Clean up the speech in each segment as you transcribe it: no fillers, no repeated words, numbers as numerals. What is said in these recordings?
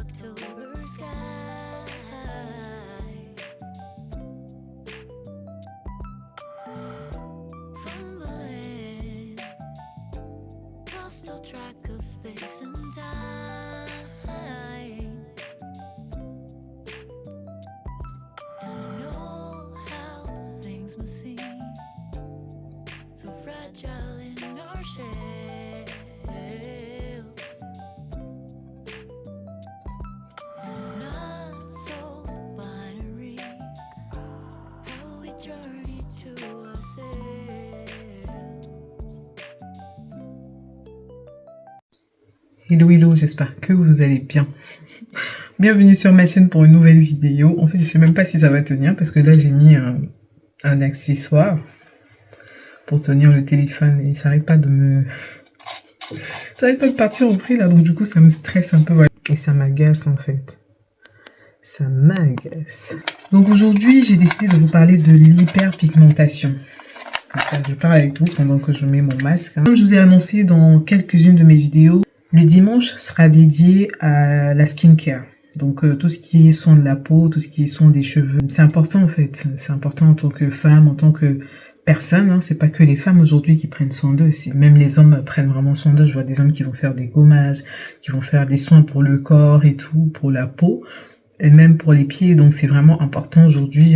October skies. Fumbling, lost all track of space and time. And I know how things must seem so fragile in our shells. And it's not so binary how we journey to ourselves. Hello hello, j'espère que vous allez bien. Bienvenue sur ma chaîne pour une nouvelle vidéo. En fait, je sais même pas si ça va tenir parce que là j'ai mis un accessoire pour tenir le téléphone et ça arrête pas de partir au prix là, donc du coup ça me stresse un peu, voilà. Et ça m'agace en fait. Ça m'agace. Donc aujourd'hui j'ai décidé de vous parler de l'hyperpigmentation. Je parle avec vous pendant que je mets mon masque. Comme je vous ai annoncé dans quelques-unes de mes vidéos, le dimanche sera dédié à la skincare. Donc tout ce qui est soin de la peau, tout ce qui est soin des cheveux. C'est important en fait. C'est important en tant que femme, en tant que personne. Hein. C'est pas que les femmes aujourd'hui qui prennent soin d'eux. Même les hommes prennent vraiment soin d'eux. Je vois des hommes qui vont faire des gommages, qui vont faire des soins pour le corps et tout, pour la peau. Et même pour les pieds. Donc c'est vraiment important aujourd'hui.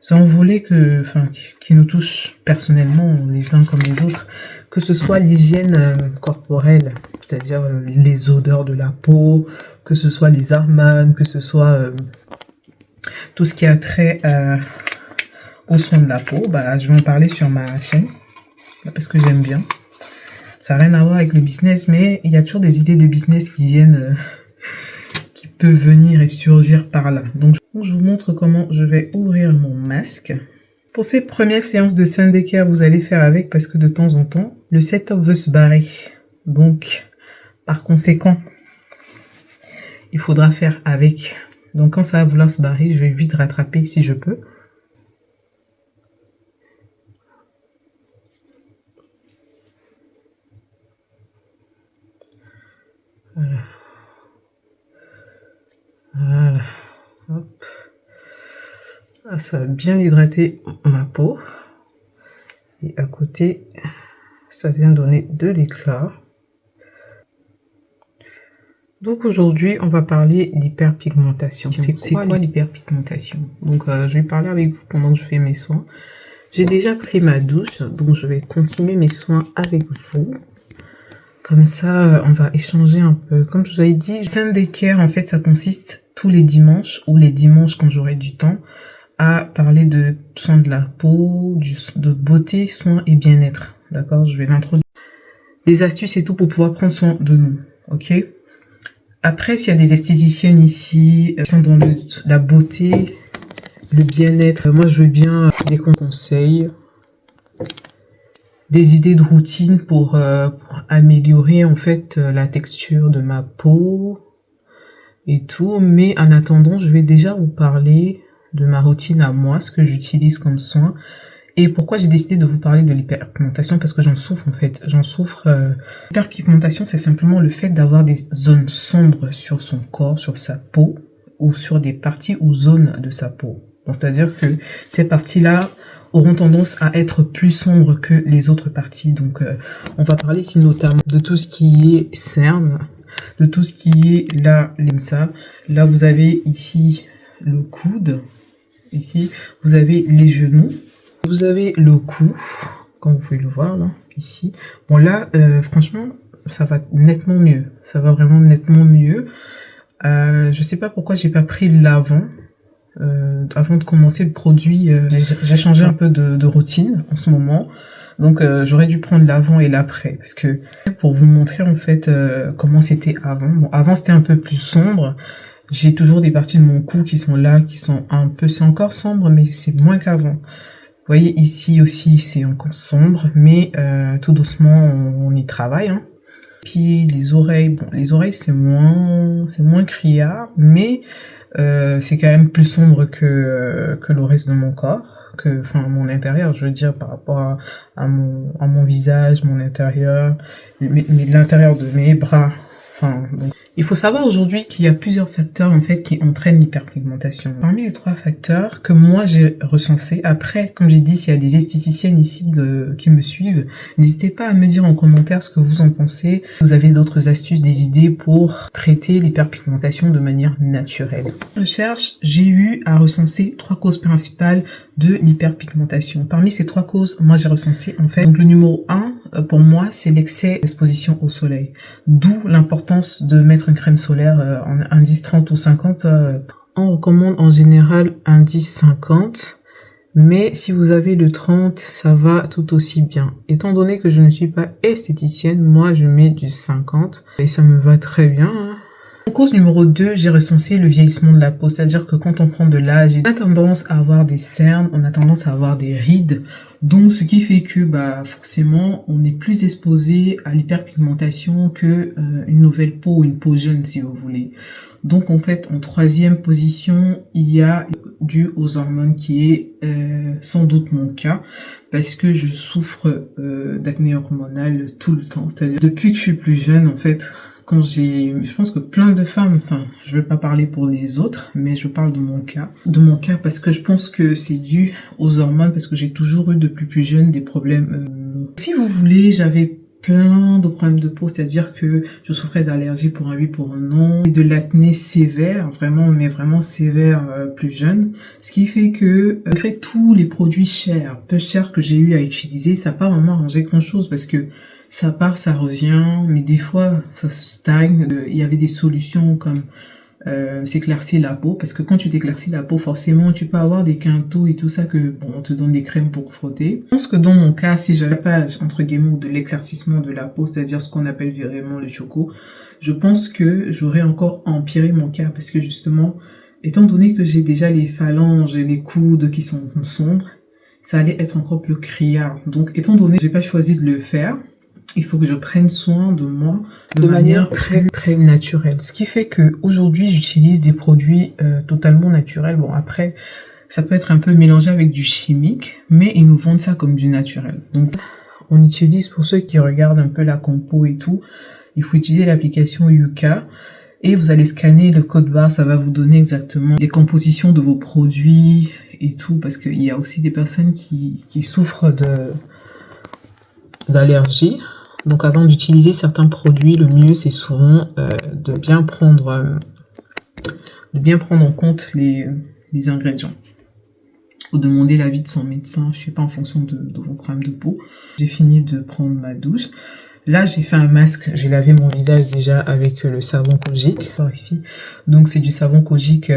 C'est un volet qui nous touche personnellement, les uns comme les autres, que ce soit l'hygiène corporelle, c'est-à-dire les odeurs de la peau, que ce soit les hormones, que ce soit tout ce qui a trait aux soins de la peau. Bah, je vais en parler sur ma chaîne, parce que j'aime bien. Ça n'a rien à voir avec le business, mais il y a toujours des idées de business qui viennent... qui peuvent venir et surgir par là. Donc je vous montre comment je vais ouvrir mon masque. Pour ces premières séances de skincare, vous allez faire avec parce que de temps en temps, le setup veut se barrer. Donc, par conséquent, il faudra faire avec. Donc quand ça va vouloir se barrer, je vais vite rattraper si je peux. Voilà. Voilà. Hop. Ah, ça va bien hydrater ma peau. Et à côté, ça vient donner de l'éclat. Donc aujourd'hui, on va parler d'hyperpigmentation. C'est quoi l'hyperpigmentation? Donc je vais parler avec vous pendant que je fais mes soins. J'ai déjà pris ma douche, donc je vais continuer mes soins avec vous. Comme ça, on va échanger un peu. Comme je vous avais dit, skincare, en fait, ça consiste tous les dimanches, ou les dimanches quand j'aurai du temps, à parler de soins de la peau, de beauté, soins et bien-être. D'accord? Je vais l'introduire. Des astuces et tout pour pouvoir prendre soin de nous. Ok? Après, s'il y a des esthéticiennes ici, qui sont dans la beauté, le bien-être, moi je veux bien des conseils, des idées de routine pour améliorer en fait la texture de ma peau et tout. Mais en attendant, je vais déjà vous parler de ma routine à moi, ce que j'utilise comme soin et pourquoi j'ai décidé de vous parler de l'hyperpigmentation, parce que j'en souffre en fait. J'en souffre. L'hyperpigmentation, c'est simplement le fait d'avoir des zones sombres sur son corps, sur sa peau ou sur des parties ou zones de sa peau. C'est-à-dire que ces parties-là auront tendance à être plus sombres que les autres parties. Donc, on va parler ici notamment de tout ce qui est cernes, de tout ce qui est là, l'EMSA. Là, vous avez ici le coude. Ici, vous avez les genoux. Vous avez le cou, comme vous pouvez le voir là, ici. Bon là, franchement, ça va nettement mieux. Ça va vraiment nettement mieux. Je sais pas pourquoi j'ai pas pris l'avant. Avant de commencer le produit, j'ai changé un peu de routine en ce moment. Donc j'aurais dû prendre l'avant et l'après. Parce que pour vous montrer en fait comment c'était avant. Bon, avant c'était un peu plus sombre. J'ai toujours des parties de mon cou qui sont là, qui sont un peu... C'est encore sombre, mais c'est moins qu'avant. Vous voyez, ici aussi, c'est encore sombre, mais tout doucement, on y travaille. Hein. Puis les oreilles, bon, les oreilles, c'est moins criard, mais c'est quand même plus sombre que le reste de mon corps, enfin, mon intérieur, je veux dire, par rapport à mon visage, mon intérieur, l'intérieur de mes bras. Enfin, donc. Il faut savoir aujourd'hui qu'il y a plusieurs facteurs en fait qui entraînent l'hyperpigmentation. Parmi les 3 facteurs que moi j'ai recensés, après, comme j'ai dit, s'il y a des esthéticiennes ici qui me suivent, n'hésitez pas à me dire en commentaire ce que vous en pensez. Vous avez d'autres astuces, des idées pour traiter l'hyperpigmentation de manière naturelle. En recherche, j'ai eu à recenser 3 causes principales de l'hyperpigmentation. Parmi ces 3 causes, moi j'ai recensé en fait, donc le numéro 1 pour moi, c'est l'excès d'exposition au soleil. D'où l'importance de mettre une crème solaire en indice 30 ou 50. On recommande en général indice 50. Mais si vous avez le 30, ça va tout aussi bien. Étant donné que je ne suis pas esthéticienne, moi je mets du 50 et ça me va très bien. En cause numéro 2, j'ai recensé le vieillissement de la peau. C'est-à-dire que quand on prend de l'âge, on a tendance à avoir des cernes, on a tendance à avoir des rides. Donc ce qui fait que forcément, on est plus exposé à l'hyperpigmentation que une nouvelle peau ou une peau jeune si vous voulez. Donc en fait, en 3e position, il y a dû aux hormones qui est sans doute mon cas parce que je souffre d'acné hormonal tout le temps. C'est-à-dire depuis que je suis plus jeune en fait, je pense que plein de femmes, enfin, je vais pas parler pour les autres, mais je parle de mon cas. De mon cas parce que je pense que c'est dû aux hormones parce que j'ai toujours eu depuis plus jeune des problèmes. Si vous voulez, j'avais plein de problèmes de peau, c'est-à-dire que je souffrais d'allergies pour un oui, pour un non, et de l'acné sévère, vraiment, mais vraiment sévère plus jeune. Ce qui fait que, malgré tous les produits chers, peu chers que j'ai eu à utiliser, ça n'a pas vraiment arrangé grand-chose parce que ça part, ça revient, mais des fois, ça stagne. Il y avait des solutions comme s'éclaircir la peau, parce que quand tu t'éclaircis la peau, forcément, tu peux avoir des quintaux et tout ça que, bon, on te donne des crèmes pour frotter. Je pense que dans mon cas, si j'avais pas, entre guillemets, de l'éclaircissement de la peau, c'est-à-dire ce qu'on appelle vraiment le choco, je pense que j'aurais encore empiré mon cas, parce que justement, étant donné que j'ai déjà les phalanges et les coudes qui sont sombres, ça allait être encore plus criard. Donc, étant donné que j'ai pas choisi de le faire, il faut que je prenne soin de moi de manière très très naturelle. Ce qui fait que aujourd'hui j'utilise des produits totalement naturels. Bon après, ça peut être un peu mélangé avec du chimique, mais ils nous vendent ça comme du naturel. Donc on utilise, pour ceux qui regardent un peu la compo et tout, il faut utiliser l'application Yuka. Et vous allez scanner le code barre, ça va vous donner exactement les compositions de vos produits et tout, parce qu'il y a aussi des personnes qui souffrent d'allergies. Donc avant d'utiliser certains produits, le mieux c'est souvent de bien prendre en compte les ingrédients. Ou demander l'avis de son médecin, je sais pas, en fonction de vos problèmes de peau. J'ai fini de prendre ma douche. Là, j'ai fait un masque, j'ai lavé mon visage déjà avec le savon Kojic, par ici. Donc c'est du savon Kojic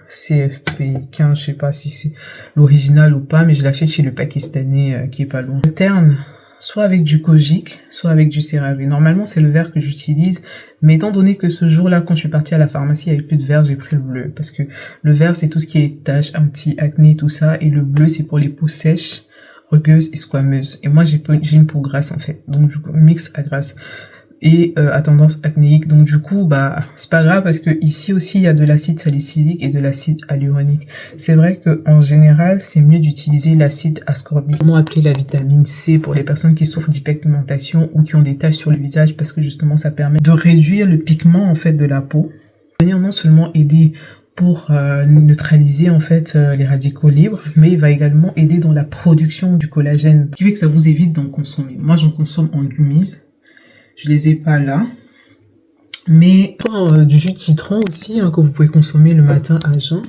CFP15, je sais pas si c'est l'original ou pas, mais je l'achète chez le Pakistanais qui est pas loin. Alterne soit avec du Kojic, soit avec du CeraVe. Normalement, c'est le vert que j'utilise, mais étant donné que ce jour-là, quand je suis partie à la pharmacie, il n'y avait plus de vert, j'ai pris le bleu. Parce que le vert, c'est tout ce qui est taches, anti-acné, tout ça, et le bleu, c'est pour les peaux sèches, rugueuses et squameuses. Et moi, j'ai une peau grasse, en fait. Donc, du coup, mix à grasse. Et à tendance acnéique. Donc du coup, c'est pas grave parce que ici aussi il y a de l'acide salicylique et de l'acide hyaluronique. C'est vrai que en général, c'est mieux d'utiliser l'acide ascorbique, comment appeler la vitamine C pour les personnes qui souffrent d'hyperpigmentation ou qui ont des taches sur le visage, parce que justement ça permet de réduire le pigment en fait de la peau. Venir non seulement aider pour neutraliser en fait les radicaux libres, mais il va également aider dans la production du collagène, ce qui fait que ça vous évite d'en consommer. Moi j'en consomme en gummies. Je les ai pas là. Mais du jus de citron aussi, que vous pouvez consommer le matin à jeun.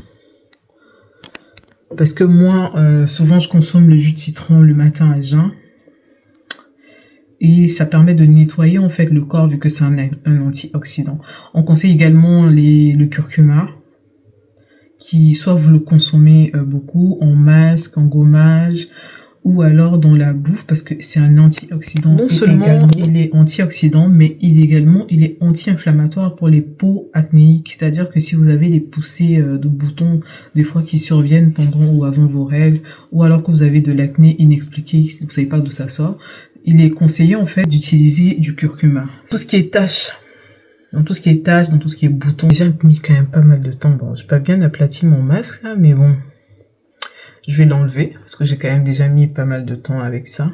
Parce que moi, souvent je consomme le jus de citron le matin à jeun. Et ça permet de nettoyer en fait le corps vu que c'est un antioxydant. On conseille également le curcuma. Qui soit vous le consommez beaucoup en masque, en gommage, ou alors dans la bouffe, parce que c'est un antioxydant. Non seulement il est antioxydant, mais il est anti-inflammatoire pour les peaux acnéiques. C'est-à-dire que si vous avez des poussées de boutons, des fois qui surviennent pendant ou avant vos règles, ou alors que vous avez de l'acné inexpliqué, vous savez pas d'où ça sort, il est conseillé en fait d'utiliser du curcuma. Tout ce qui est taches, dans tout ce qui est boutons, j'ai mis quand même pas mal de temps. Bon, j'ai pas bien aplati mon masque là, mais bon. Je vais l'enlever, parce que j'ai quand même déjà mis pas mal de temps avec ça.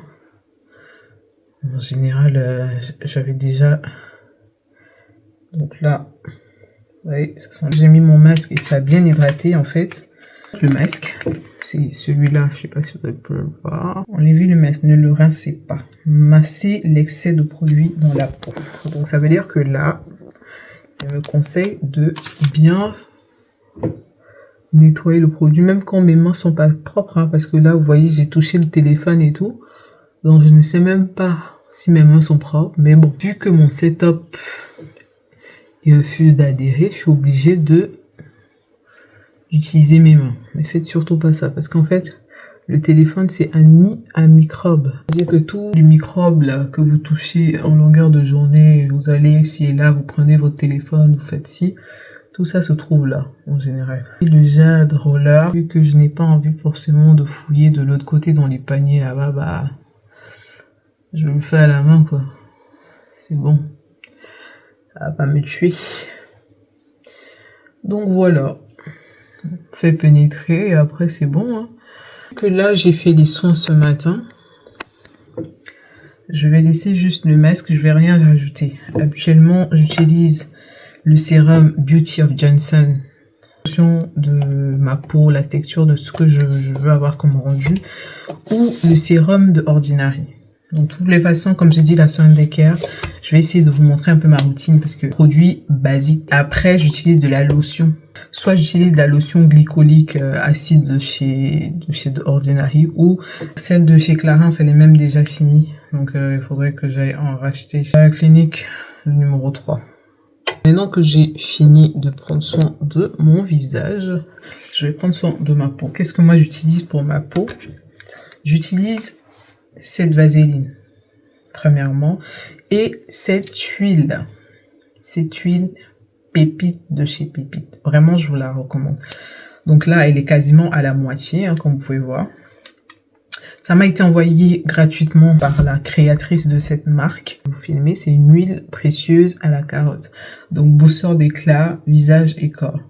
En général, j'avais déjà Donc là, vous voyez, j'ai mis mon masque et ça a bien hydraté en fait. Le masque, c'est celui-là, je sais pas si vous pouvez le voir. Enlevez le masque, ne le rincez pas. Massez l'excès de produit dans la peau. Donc ça veut dire que là, je me conseille de bien nettoyer le produit, même quand mes mains sont pas propres, hein, parce que là, vous voyez, j'ai touché le téléphone et tout. Donc je ne sais même pas si mes mains sont propres. Mais bon, vu que mon setup refuse d'adhérer, je suis obligée d'utiliser mes mains. Mais faites surtout pas ça, parce qu'en fait, le téléphone, c'est un nid à microbes. C'est-à-dire que tous les microbes là, que vous touchez en longueur de journée, vous allez ici et là, vous prenez votre téléphone, vous faites ci, tout ça se trouve là, en général. Et le jade roller, vu que je n'ai pas envie forcément de fouiller de l'autre côté dans les paniers là-bas, bah, je le fais à la main, quoi. C'est bon. Ça va pas me tuer. Donc voilà. Fait pénétrer et après c'est bon, hein. Que là j'ai fait les soins ce matin, je vais laisser juste le masque, je vais rien rajouter. Habituellement j'utilise le sérum Beauty of Johnson en fonction de ma peau, la texture de ce que je veux avoir comme rendu, ou le sérum de Ordinary. Donc, de toutes les façons, comme j'ai dit, la Sunday Care, je vais essayer de vous montrer un peu ma routine parce que produit basique. Après, j'utilise de la lotion. Soit j'utilise de la lotion glycolique acide de chez Ordinary, ou celle de chez Clarins, elle est même déjà finie. Donc, il faudrait que j'aille en racheter chez la clinique numéro 3. Maintenant que j'ai fini de prendre soin de mon visage, je vais prendre soin de ma peau. Qu'est-ce que moi j'utilise pour ma peau? J'utilise cette vaseline, premièrement, et cette huile pépite de chez Pépite. Vraiment, je vous la recommande. Donc là, elle est quasiment à la moitié, hein, comme vous pouvez voir. Ça m'a été envoyé gratuitement par la créatrice de cette marque. Vous filmez, c'est une huile précieuse à la carotte. Donc, booster d'éclat, visage et corps.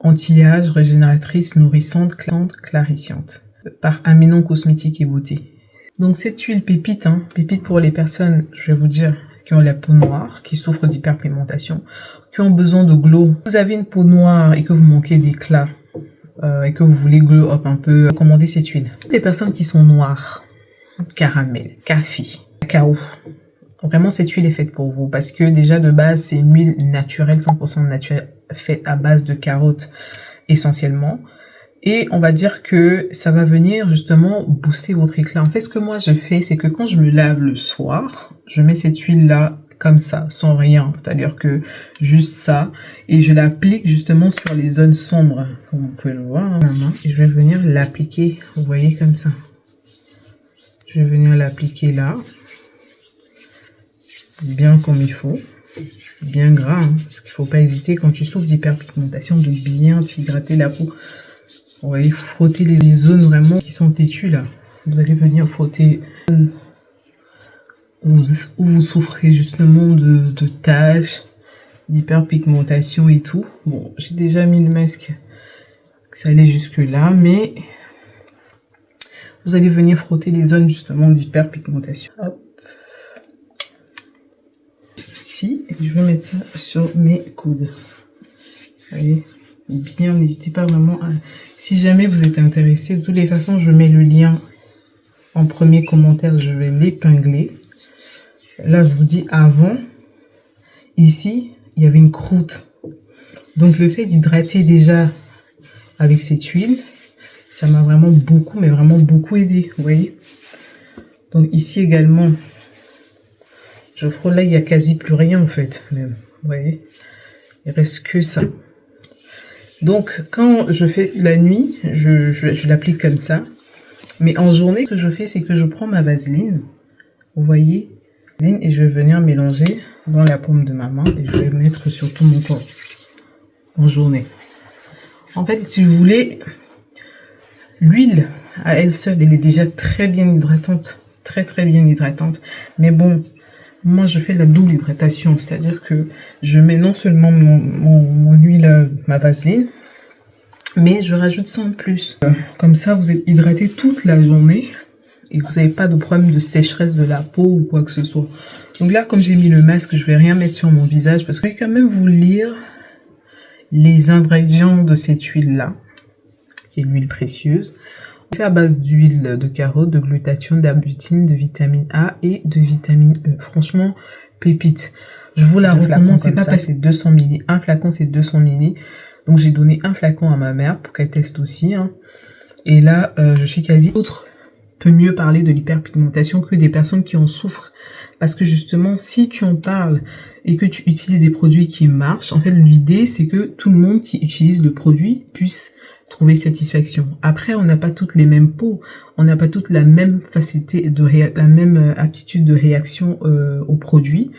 Anti-âge, régénératrice, nourrissante, clarifiante. Par Aminon Cosmétiques et Beauté. Donc cette huile pépite, hein, pépite pour les personnes, je vais vous dire, qui ont la peau noire, qui souffrent d'hyperpigmentation, qui ont besoin de glow. Si vous avez une peau noire et que vous manquez d'éclat, et que vous voulez glow up un peu, recommandez cette huile. Toutes les personnes qui sont noires, caramel, café, cacao, vraiment cette huile est faite pour vous, parce que déjà de base, c'est une huile naturelle, 100% naturelle, faite à base de carottes essentiellement. Et on va dire que ça va venir justement booster votre éclat. En fait, ce que moi je fais, c'est que quand je me lave le soir, je mets cette huile-là comme ça, sans rien. C'est-à-dire que juste ça. Et je l'applique justement sur les zones sombres, comme vous pouvez le voir. Hein, et je vais venir l'appliquer, vous voyez, comme ça. Je vais venir l'appliquer là. Bien comme il faut. Bien gras, hein, parce qu'il ne faut pas hésiter quand tu souffres d'hyperpigmentation de bien t'hydrater la peau. Vous voyez, frotter les zones vraiment qui sont têtues là. Vous allez venir frotter où vous souffrez justement de taches, d'hyperpigmentation et tout. Bon, j'ai déjà mis le masque, ça allait jusque là, mais vous allez venir frotter les zones justement d'hyperpigmentation. Hop. Ici, je vais mettre ça sur mes coudes. Vous voyez, bien, n'hésitez pas vraiment à... Si jamais vous êtes intéressé, de toutes les façons, je mets le lien en premier commentaire, je vais l'épingler. Là, je vous dis avant, ici, il y avait une croûte. Donc, le fait d'hydrater déjà avec cette huile, ça m'a vraiment beaucoup, mais vraiment beaucoup aidé, vous voyez. Donc, ici également, je frôle, là, il n'y a quasi plus rien, en fait, même, vous voyez. Il reste que ça. Donc, quand je fais la nuit, je l'applique comme ça. Mais en journée, ce que je fais, c'est que je prends ma vaseline. Vous voyez, et je vais venir mélanger dans la paume de ma main. Et je vais mettre sur tout mon corps en journée. En fait, si vous voulez, l'huile à elle seule, elle est déjà très bien hydratante. Très bien hydratante. Mais bon, moi, je fais la double hydratation, c'est-à-dire que je mets non seulement mon huile, ma vaseline, mais je rajoute ça en plus. Comme ça, vous êtes hydraté toute la journée et que vous n'avez pas de problème de sécheresse de la peau ou quoi que ce soit. Donc là, comme j'ai mis le masque, je vais rien mettre sur mon visage parce que je vais quand même vous lire les ingrédients de cette huile-là, qui est une huile précieuse. Fait à base d'huile de carotte, de glutathione, d'arbutine, de vitamine A et de vitamine E. Franchement, pépite. Je vous la recommande, c'est pas parce que c'est 200 ml. Un flacon, c'est 200 ml. Donc j'ai donné un flacon à ma mère pour qu'elle teste aussi. Hein. Et là, je suis quasi autre. Peut mieux parler de l'hyperpigmentation que des personnes qui en souffrent. Parce que justement, si tu en parles et que tu utilises des produits qui marchent, en fait, l'idée, c'est que tout le monde qui utilise le produit puisse trouver satisfaction. Après, on n'a pas toutes les mêmes peaux, on n'a pas toutes la même facilité de la même aptitude de réaction au produit.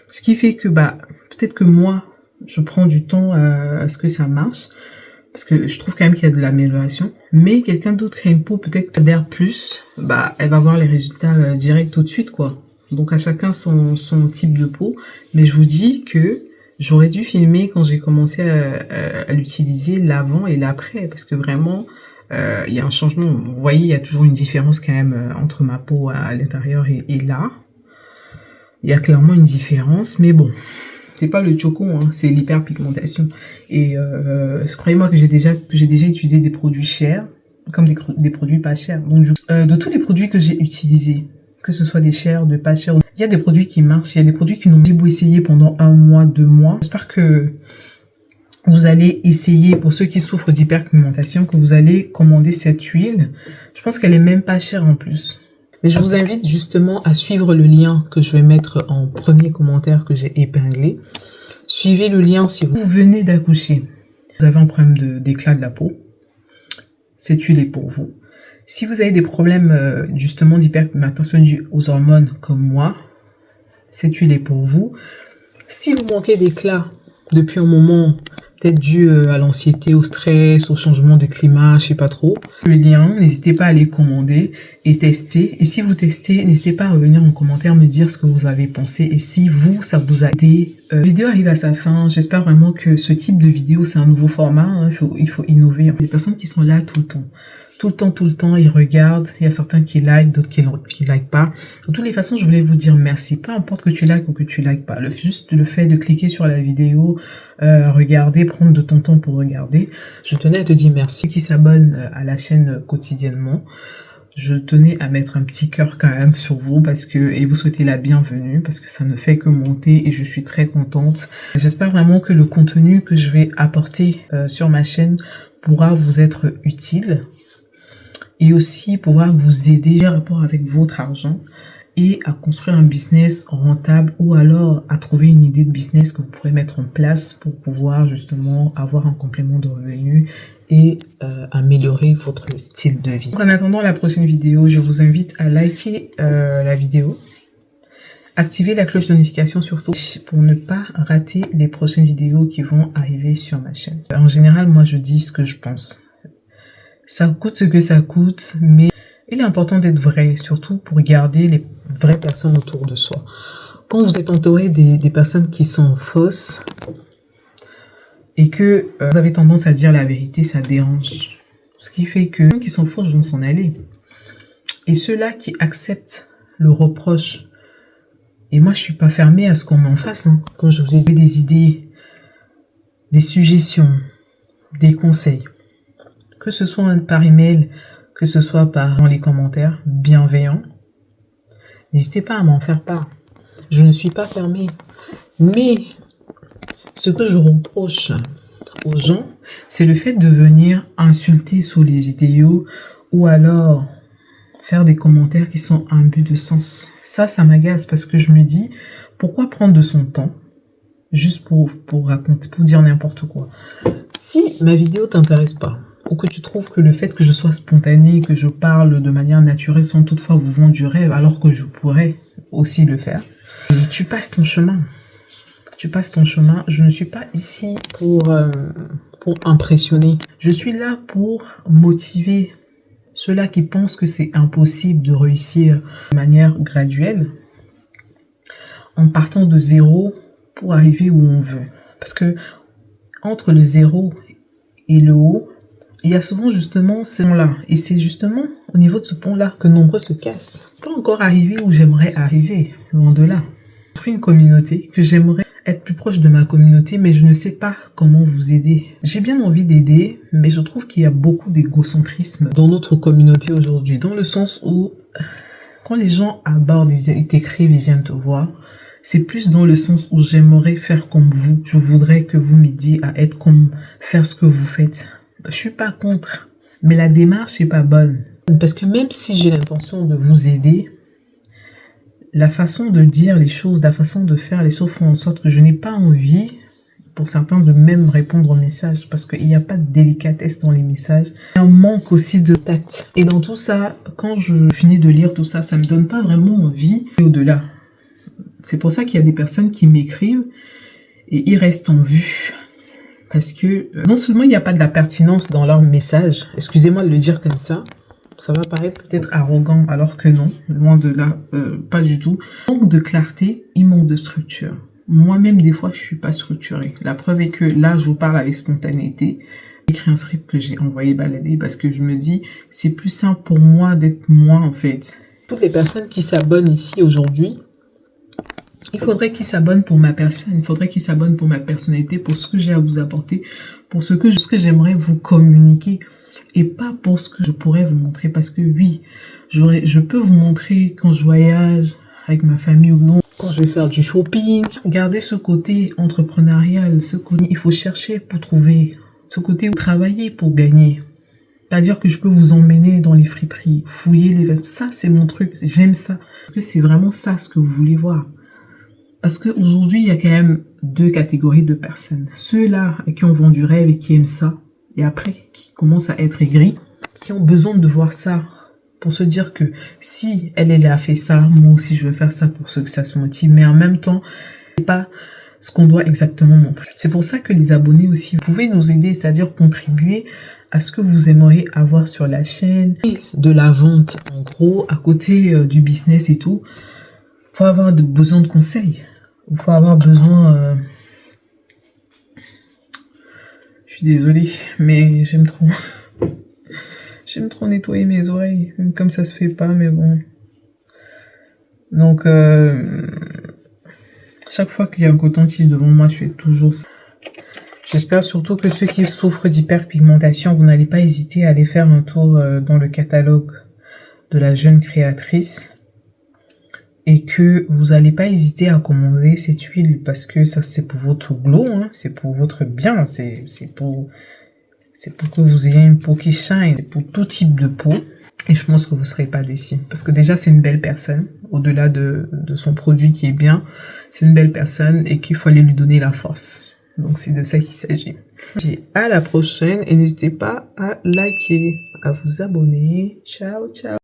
Ce qui fait que, peut-être que moi, je prends du temps à ce que ça marche. Parce que je trouve quand même qu'il y a de l'amélioration. Mais quelqu'un d'autre qui a une peau peut-être qui adhère plus, elle va voir les résultats directs tout de suite, quoi. Donc à chacun son type de peau. Mais je vous dis que j'aurais dû filmer quand j'ai commencé à l'utiliser l'avant et l'après. Parce que vraiment, il y a un changement. Vous voyez, il y a toujours une différence quand même entre ma peau à l'intérieur et là. Il y a clairement une différence. Mais bon, c'est pas le choco, hein, c'est l'hyperpigmentation. Et croyez-moi que j'ai déjà utilisé des produits chers comme des produits pas chers. Donc de tous les produits que j'ai utilisés, que ce soit des chers, de pas chers, il y a des produits qui marchent, il y a des produits qui n'ont pas beau essayer pendant 1 mois, 2 mois. J'espère que vous allez essayer, pour ceux qui souffrent d'hyperpigmentation, que vous allez commander cette huile. Je pense qu'elle est même pas chère en plus. Mais je vous invite justement à suivre le lien que je vais mettre en premier commentaire que j'ai épinglé. Suivez le lien si vous venez d'accoucher. Vous avez un problème d'éclat de la peau. Cette huile est pour vous. Si vous avez des problèmes justement d'hyperpigmentation due aux hormones comme moi, cette huile est pour vous. Si vous manquez d'éclat depuis un moment, peut-être dû à l'anxiété, au stress, au changement de climat, je sais pas trop. Le lien, n'hésitez pas à les commander et tester. Et si vous testez, n'hésitez pas à revenir en commentaire me dire ce que vous avez pensé et si ça vous a aidé. La vidéo arrive à sa fin. J'espère vraiment que ce type de vidéo, c'est un nouveau format. Hein. Il faut innover. Il y a des personnes qui sont là tout le temps. Tout le temps, ils regardent. Il y a certains qui like, d'autres qui like pas. De toutes les façons, je voulais vous dire merci. Peu importe que tu likes ou que tu likes pas. Juste le fait de cliquer sur la vidéo, regarder, prendre de ton temps pour regarder. Je tenais à te dire merci. Ceux qui s'abonnent à la chaîne quotidiennement, je tenais à mettre un petit cœur quand même sur vous et vous souhaiter la bienvenue parce que ça ne fait que monter et je suis très contente. J'espère vraiment que le contenu que je vais apporter sur ma chaîne pourra vous être utile. Et aussi pouvoir vous aider en rapport avec votre argent et à construire un business rentable ou alors à trouver une idée de business que vous pourrez mettre en place pour pouvoir justement avoir un complément de revenus et améliorer votre style de vie. Donc en attendant la prochaine vidéo, je vous invite à liker la vidéo, activer la cloche de notification surtout pour ne pas rater les prochaines vidéos qui vont arriver sur ma chaîne. En général, moi je dis ce que je pense. Ça coûte ce que ça coûte, mais il est important d'être vrai, surtout pour garder les vraies personnes autour de soi. Quand vous êtes entouré des personnes qui sont fausses et que vous avez tendance à dire la vérité, ça dérange. Ce qui fait que ceux qui sont fausses vont s'en aller. Et ceux-là qui acceptent le reproche, et moi je suis pas fermée à ce qu'on m'en fasse, hein. Quand je vous ai donné des idées, des suggestions, des conseils, que ce soit par email, que ce soit dans les commentaires bienveillants, n'hésitez pas à m'en faire part. Je ne suis pas fermée. Mais ce que je reproche aux gens, c'est le fait de venir insulter sous les vidéos ou alors faire des commentaires qui sont imbus de sens. Ça m'agace parce que je me dis, pourquoi prendre de son temps juste pour raconter, pour dire n'importe quoi. Si ma vidéo t'intéresse pas, ou que tu trouves que le fait que je sois spontanée, que je parle de manière naturelle sans toutefois vous vendre du rêve, alors que je pourrais aussi le faire, tu passes ton chemin. Tu passes ton chemin. Je ne suis pas ici pour impressionner. Je suis là pour motiver ceux-là qui pensent que c'est impossible de réussir de manière graduelle, en partant de zéro pour arriver où on veut. Parce que entre le zéro et le haut, Il y a souvent justement ce pont-là. Et c'est justement au niveau de ce pont-là que nombreux se cassent. Pas encore arrivé où j'aimerais arriver, loin de là. Je suis une communauté que j'aimerais être plus proche de ma communauté, mais je ne sais pas comment vous aider. J'ai bien envie d'aider, mais je trouve qu'il y a beaucoup d'égocentrisme dans notre communauté aujourd'hui, dans le sens où quand les gens abordent, ils t'écrivent, ils viennent te voir, c'est plus dans le sens où j'aimerais faire comme vous. Je voudrais que vous m'aidiez à être comme, faire ce que vous faites. Je suis pas contre, mais la démarche n'est pas bonne. Parce que même si j'ai l'intention de vous aider, la façon de dire les choses, la façon de faire les choses font en sorte que je n'ai pas envie, pour certains, de même répondre aux messages. Parce qu'il n'y a pas de délicatesse dans les messages. Il y a un manque aussi de tact. Et dans tout ça, quand je finis de lire tout ça, ça me donne pas vraiment envie au-delà. C'est pour ça qu'il y a des personnes qui m'écrivent et ils restent en vue. Parce que non seulement il n'y a pas de la pertinence dans leur message, excusez-moi de le dire comme ça va paraître peut-être arrogant alors que non, loin de là, pas du tout. Il manque de clarté, il manque de structure. Moi-même des fois je suis pas structurée. La preuve est que là je vous parle avec spontanéité. J'ai écrit un script que j'ai envoyé balader parce que je me dis c'est plus simple pour moi d'être moi en fait. Toutes les personnes qui s'abonnent ici aujourd'hui, il faudrait qu'ils s'abonnent pour ma personne, il faudrait qu'ils s'abonnent pour ma personnalité, pour ce que j'ai à vous apporter, pour ce que j'aimerais vous communiquer et pas pour ce que je pourrais vous montrer. Parce que oui, je peux vous montrer quand je voyage avec ma famille ou non, quand je vais faire du shopping. Regardez ce côté entrepreneurial, ce côté il faut chercher pour trouver, ce côté où travailler pour gagner. C'est-à-dire que je peux vous emmener dans les friperies, fouiller les vêtements. Ça, c'est mon truc, j'aime ça. Parce que c'est vraiment ça ce que vous voulez voir. Parce qu'aujourd'hui, il y a quand même deux catégories de personnes. Ceux-là qui ont vendu du rêve et qui aiment ça, et après qui commencent à être aigris, qui ont besoin de voir ça pour se dire que si elle a fait ça, moi aussi je veux faire ça pour que ça se motive. Mais en même temps, c'est pas ce qu'on doit exactement montrer. C'est pour ça que les abonnés aussi, vous pouvez nous aider, c'est-à-dire contribuer à ce que vous aimeriez avoir sur la chaîne, et de la vente en gros, à côté du business et tout. Il faut avoir besoin de conseils. Il faut avoir besoin... Je suis désolée, mais j'aime trop... J'aime trop nettoyer mes oreilles, même comme ça se fait pas, mais bon. Donc, chaque fois qu'il y a un coton-tige devant moi, je fais toujours ça. J'espère surtout que ceux qui souffrent d'hyperpigmentation, vous n'allez pas hésiter à aller faire un tour dans le catalogue de la jeune créatrice. Et que vous n'allez pas hésiter à commander cette huile parce que ça c'est pour votre glow, hein, c'est pour votre bien, c'est pour que vous ayez une peau qui shine, c'est pour tout type de peau. Et je pense que vous ne serez pas déçus parce que déjà c'est une belle personne, au-delà de son produit qui est bien, c'est une belle personne et qu'il faut aller lui donner la force. Donc c'est de ça qu'il s'agit. À la prochaine et n'hésitez pas à liker, à vous abonner. Ciao, ciao.